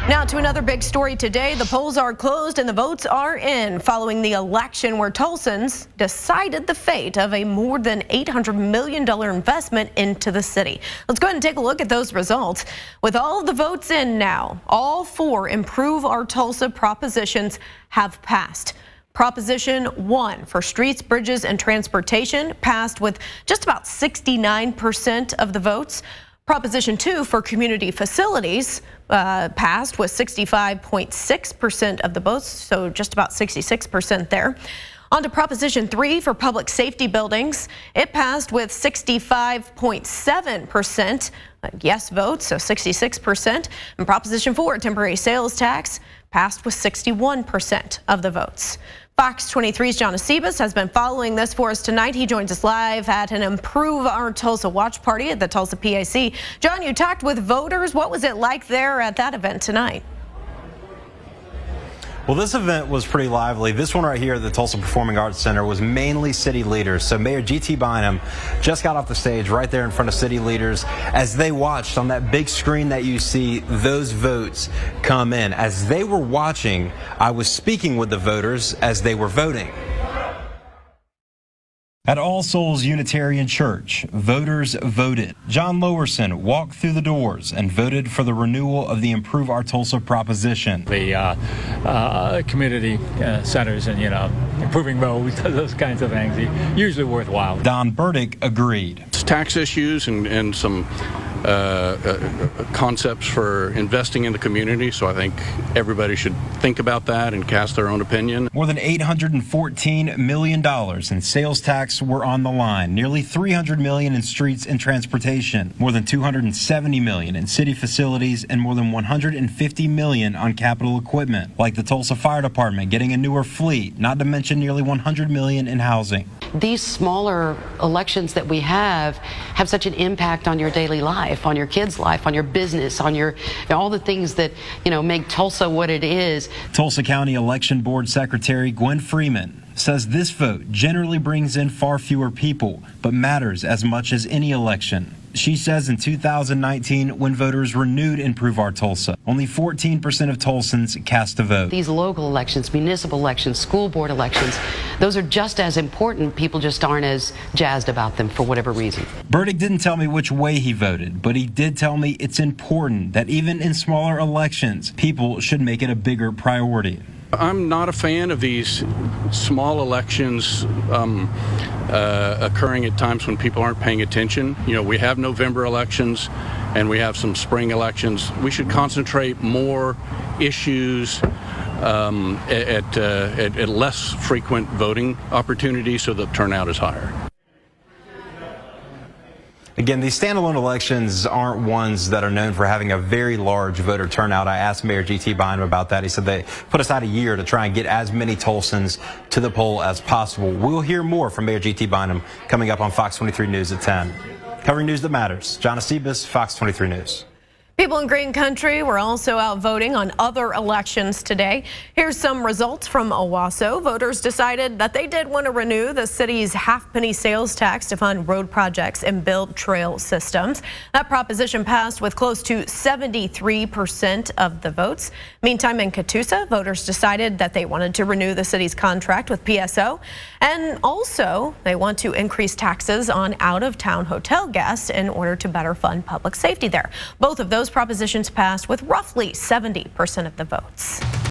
Now to another big story today. The polls are closed and the votes are in following the election where Tulsans decided the fate of a more than $800 million investment into the city. Let's go ahead and take a look at those results. With all of the votes in now, all four Improve Our Tulsa propositions have passed. Proposition 1 for streets, bridges, and transportation passed with just about 69% of the votes. Proposition 2 for community facilities passed with 65.6% of the votes, so just about 66% there. On to Proposition 3 for public safety buildings. It passed with 65.7% yes votes, so 66%. And Proposition 4, temporary sales tax, passed with 61% of the votes. Fox 23's John Acebus has been following this for us tonight. He joins us live at an Improve Our Tulsa watch party at the Tulsa PAC. John, you talked with voters. What was it like there at that event tonight? Well, this event was pretty lively. This one right here at the Tulsa Performing Arts Center was mainly city leaders. So Mayor G.T. Bynum just got off the stage right there in front of city leaders as they watched on that big screen that you see those votes come in. As they were watching, I was speaking with the voters as they were voting. At All Souls Unitarian Church, voters voted. John Lowerson walked through the doors and voted for the renewal of the Improve Our Tulsa proposition. The community centers and, improving roads, those kinds of things, usually worthwhile. Don Burdick agreed. It's tax issues and some concepts for investing in the community, so I think everybody should think about that and cast their own opinion. More than $814 million in sales tax were on the line, nearly $300 million in streets and transportation, more than $270 million in city facilities, and more than $150 million on capital equipment, like the Tulsa Fire Department getting a newer fleet, not to mention nearly $100 million in housing. These smaller elections that we have such an impact on your daily life, on your kids' life, on your business, on your all the things that make Tulsa what it is. Tulsa County Election Board Secretary Gwen Freeman says this vote generally brings in far fewer people, but matters as much as any election. She says in 2019, when voters renewed Improve Our Tulsa, only 14% of Tulsans cast a vote. These local elections, municipal elections, school board elections, those are just as important. People just aren't as jazzed about them for whatever reason. Burdick didn't tell me which way he voted, but he did tell me it's important that even in smaller elections, people should make it a bigger priority. I'm not a fan of these small elections occurring at times when people aren't paying attention. We have November elections and we have some spring elections. We should concentrate more issues at less frequent voting opportunities so the turnout is higher. Again, these standalone elections aren't ones that are known for having a very large voter turnout. I asked Mayor G.T. Bynum about that. He said they put aside a year to try and get as many Tulsans to the poll as possible. We'll hear more from Mayor G.T. Bynum coming up on Fox 23 News at 10. Covering news that matters, John Acebus, Fox 23 News. People in Green Country were also out voting on other elections today. Here's some results from Owasso. Voters decided that they did want to renew the city's half-penny sales tax to fund road projects and build trail systems. That proposition passed with close to 73% of the votes. Meantime, in Catoosa, voters decided that they wanted to renew the city's contract with PSO. And also, they want to increase taxes on out-of-town hotel guests in order to better fund public safety there. Both of those propositions passed with roughly 70% of the votes.